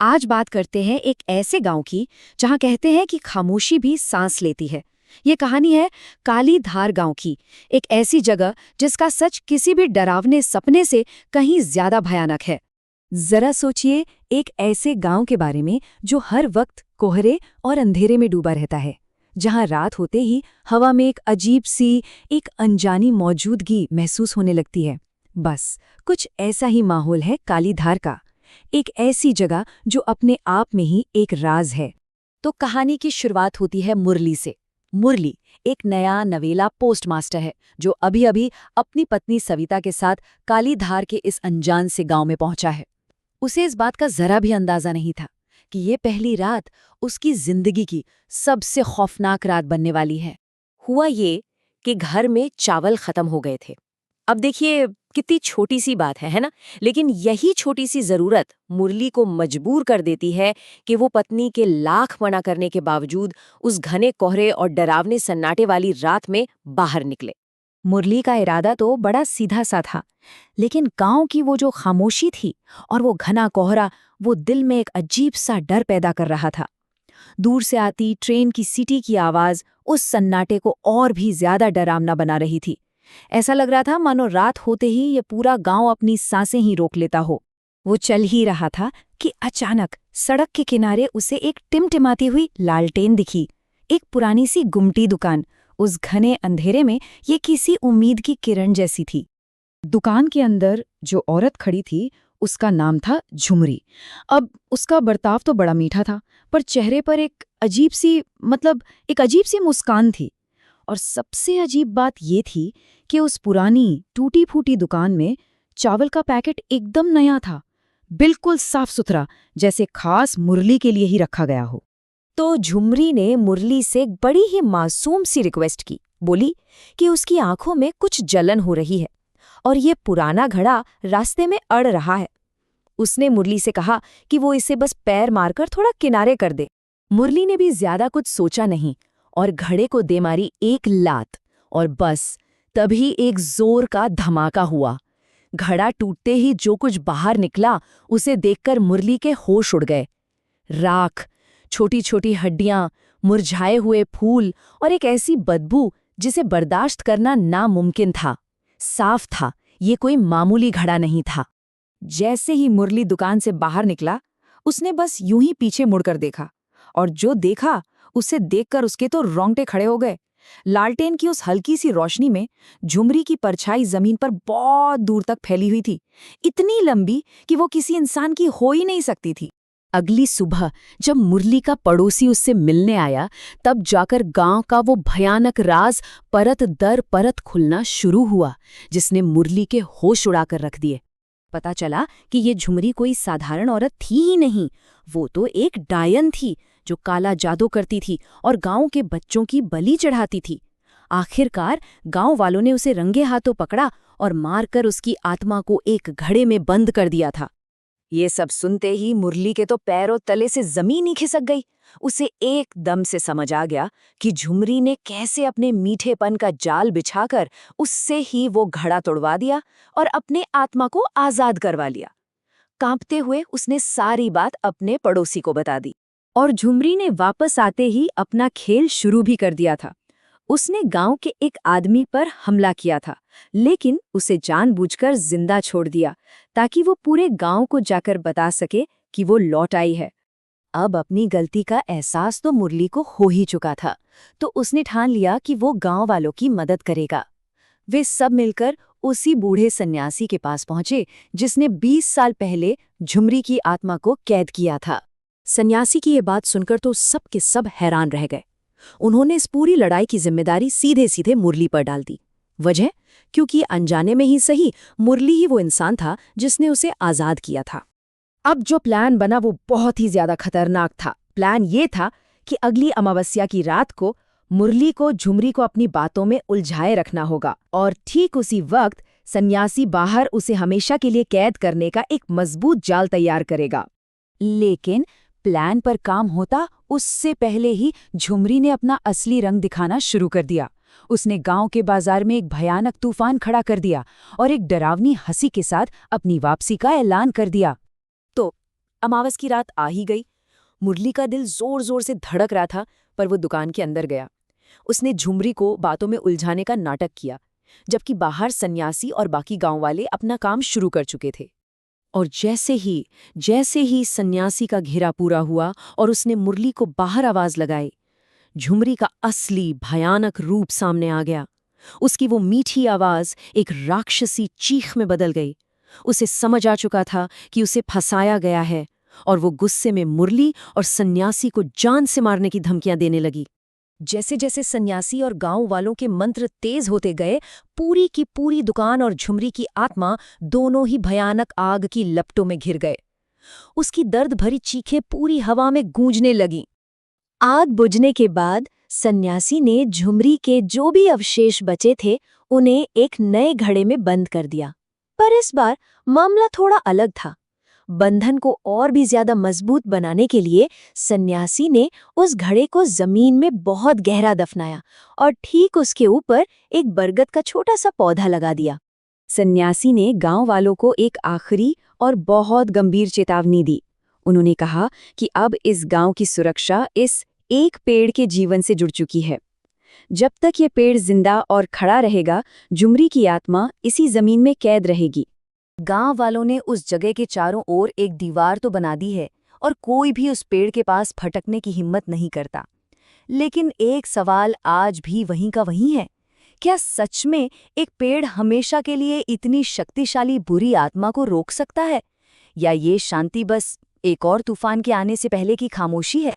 आज बात करते हैं एक ऐसे गांव की जहां कहते हैं कि खामोशी भी सांस लेती है। ये कहानी है काली धार गांव की, एक ऐसी जगह जिसका सच किसी भी डरावने सपने से कहीं ज्यादा भयानक है। जरा सोचिए, एक ऐसे गांव के बारे में जो हर वक्त कोहरे और अंधेरे में डूबा रहता है, जहां रात होते ही हवा में एक अजीब सी, एक अनजानी मौजूदगी महसूस होने लगती है। बस कुछ ऐसा ही माहौल है काली धार का, एक ऐसी जगह जो अपने आप में ही एक राज है। तो कहानी की शुरुआत होती है मुरली से। मुरली एक नया नवेला पोस्टमास्टर है जो अभी अभी अपनी पत्नी सविता के साथ काली धार के इस अनजान से गांव में पहुंचा है। उसे इस बात का जरा भी अंदाजा नहीं था कि ये पहली रात उसकी जिंदगी की सबसे खौफनाक रात बनने वाली है। हुआ ये कि घर में चावल खत्म हो गए थे। अब देखिए कितनी छोटी सी बात है ना? लेकिन यही छोटी सी जरूरत मुरली को मजबूर कर देती है कि वो पत्नी के लाख मना करने के बावजूद उस घने कोहरे और डरावने सन्नाटे वाली रात में बाहर निकले। मुरली का इरादा तो बड़ा सीधा सा था, लेकिन गांव की वो जो खामोशी थी और वो घना कोहरा, वो दिल में एक अजीब सा डर पैदा कर रहा था। दूर से आती ट्रेन की सीटी की आवाज उस सन्नाटे को और भी ज्यादा डरावना बना रही थी। ऐसा लग रहा था मानो रात होते ही ये पूरा गांव अपनी सांसें ही रोक लेता हो। वो चल ही रहा था कि अचानक सड़क के किनारे उसे एक टिमटिमाती हुई लालटेन दिखी। एक पुरानी सी गुमटी दुकान, उस घने अंधेरे में ये किसी उम्मीद की किरण जैसी थी। दुकान के अंदर जो औरत खड़ी थी उसका नाम था झुमरी। अब उसका बर्ताव तो बड़ा मीठा था, पर चेहरे पर एक अजीब सी मुस्कान थी। और सबसे अजीब बात ये थी कि उस पुरानी टूटी फूटी दुकान में चावल का पैकेट एकदम नया था, बिल्कुल साफ सुथरा, जैसे खास मुरली के लिए ही रखा गया हो। तो झुमरी ने मुरली से बड़ी ही मासूम सी रिक्वेस्ट की। बोली कि उसकी आंखों में कुछ जलन हो रही है और ये पुराना घड़ा रास्ते में अड़ रहा है। उसने मुरली से कहा कि वो इसे बस पैर मारकर थोड़ा किनारे कर दे। मुरली ने भी ज्यादा कुछ सोचा नहीं और घड़े को दे मारी एक लात, और बस तभी एक जोर का धमाका हुआ। घड़ा टूटते ही जो कुछ बाहर निकला उसे देखकर मुरली के होश उड़ गए। राख, छोटी छोटी हड्डियां, मुरझाए हुए फूल और एक ऐसी बदबू जिसे बर्दाश्त करना नामुमकिन था। साफ था ये कोई मामूली घड़ा नहीं था। जैसे ही मुरली दुकान से बाहर निकला, उसने बस यूं ही पीछे मुड़कर देखा, और जो देखा उसे देखकर उसके तो रोंगटे खड़े हो गए। लालटेन की उस हल्की सी रोशनी में झुमरी की परछाई जमीन पर बहुत दूर तक फैली हुई थी, इतनी लंबी कि वो किसी इंसान की हो ही नहीं सकती थी। अगली सुबह जब मुरली का पड़ोसी उससे मिलने आया, तब जाकर गांव का वो भयानक राज परत दर परत खुलना शुरू हुआ, जिसने मुरली के होश उड़ाकर रख दिए। पता चला कि ये झुमरी कोई साधारण औरत थी ही नहीं, वो तो एक डायन थी जो काला जादू करती थी और गांव के बच्चों की बलि चढ़ाती थी। आखिरकार गांव वालों ने उसे रंगे हाथों पकड़ा और मारकर उसकी आत्मा को एक घड़े में बंद कर दिया था। ये सब सुनते ही मुरली के तो पैरों तले से जमीन ही खिसक गई। उसे एकदम से समझ आ गया कि झुमरी ने कैसे अपने मीठेपन का जाल बिछाकर उससे ही वो घड़ा तोड़वा दिया और अपने आत्मा को आजाद करवा लिया। कांपते हुए उसने सारी बात अपने पड़ोसी को बता दी, और झुमरी ने वापस आते ही अपना खेल शुरू भी कर दिया था। उसने गांव के एक आदमी पर हमला किया था, लेकिन उसे जानबूझकर जिंदा छोड़ दिया ताकि वो पूरे गांव को जाकर बता सके कि वो लौट आई है। अब अपनी गलती का एहसास तो मुरली को हो ही चुका था, तो उसने ठान लिया कि वो गांव वालों की मदद करेगा। वे सब मिलकर उसी बूढ़े सन्यासी के पास पहुंचे जिसने 20 साल पहले झुमरी की आत्मा को कैद किया था। सन्यासी की ये बात सुनकर तो सब के सब हैरान रह गए। उन्होंने इस पूरी लड़ाई की जिम्मेदारी सीधे सीधे मुरली पर डाल दी। वजह? क्योंकि अनजाने में ही सही, मुरली ही वो इंसान था जिसने उसे आजाद किया था। अब जो प्लान बना वो बहुत ही ज्यादा खतरनाक था। प्लान ये था कि अगली अमावस्या की रात को मुरली को झुमरी को अपनी बातों में उलझाए रखना होगा, और ठीक उसी वक्त सन्यासी बाहर उसे हमेशा के लिए कैद करने का एक मजबूत जाल तैयार करेगा। लेकिन प्लान पर काम होता उससे पहले ही झुमरी ने अपना असली रंग दिखाना शुरू कर दिया। उसने गांव के बाजार में एक भयानक तूफान खड़ा कर दिया और एक डरावनी हंसी के साथ अपनी वापसी का ऐलान कर दिया। तो अमावस की रात आ ही गई। मुरली का दिल जोर जोर से धड़क रहा था, पर वो दुकान के अंदर गया। उसने झुमरी को बातों में उलझाने का नाटक किया, जबकि बाहर सन्यासी और बाकी गांव वाले अपना काम शुरू कर चुके थे। और जैसे ही सन्यासी का घेरा पूरा हुआ और उसने मुरली को बाहर आवाज लगाई, झुमरी का असली भयानक रूप सामने आ गया। उसकी वो मीठी आवाज एक राक्षसी चीख में बदल गई। उसे समझ आ चुका था कि उसे फंसाया गया है, और वो गुस्से में मुरली और सन्यासी को जान से मारने की धमकियां देने लगी। जैसे जैसे सन्यासी और गांव वालों के मंत्र तेज होते गए, पूरी की पूरी दुकान और झुमरी की आत्मा दोनों ही भयानक आग की लपटों में घिर गए। उसकी दर्द भरी चीखें पूरी हवा में गूंजने लगीं। आग बुझने के बाद सन्यासी ने झुमरी के जो भी अवशेष बचे थे उन्हें एक नए घड़े में बंद कर दिया। पर इस बार मामला थोड़ा अलग था। बंधन को और भी ज्यादा मजबूत बनाने के लिए सन्यासी ने उस घड़े को जमीन में बहुत गहरा दफनाया और ठीक उसके ऊपर एक बरगद का छोटा सा पौधा लगा दिया। सन्यासी ने गांव वालों को एक आखिरी और बहुत गंभीर चेतावनी दी। उन्होंने कहा कि अब इस गांव की सुरक्षा इस एक पेड़ के जीवन से जुड़ चुकी है। जब तक ये पेड़ जिंदा और खड़ा रहेगा, झुमरी की आत्मा इसी जमीन में कैद रहेगी। गांव वालों ने उस जगह के चारों ओर एक दीवार तो बना दी है, और कोई भी उस पेड़ के पास फटकने की हिम्मत नहीं करता। लेकिन एक सवाल आज भी वहीं का वहीं है। क्या सच में एक पेड़ हमेशा के लिए इतनी शक्तिशाली बुरी आत्मा को रोक सकता है, या ये शांति बस एक और तूफान के आने से पहले की खामोशी है?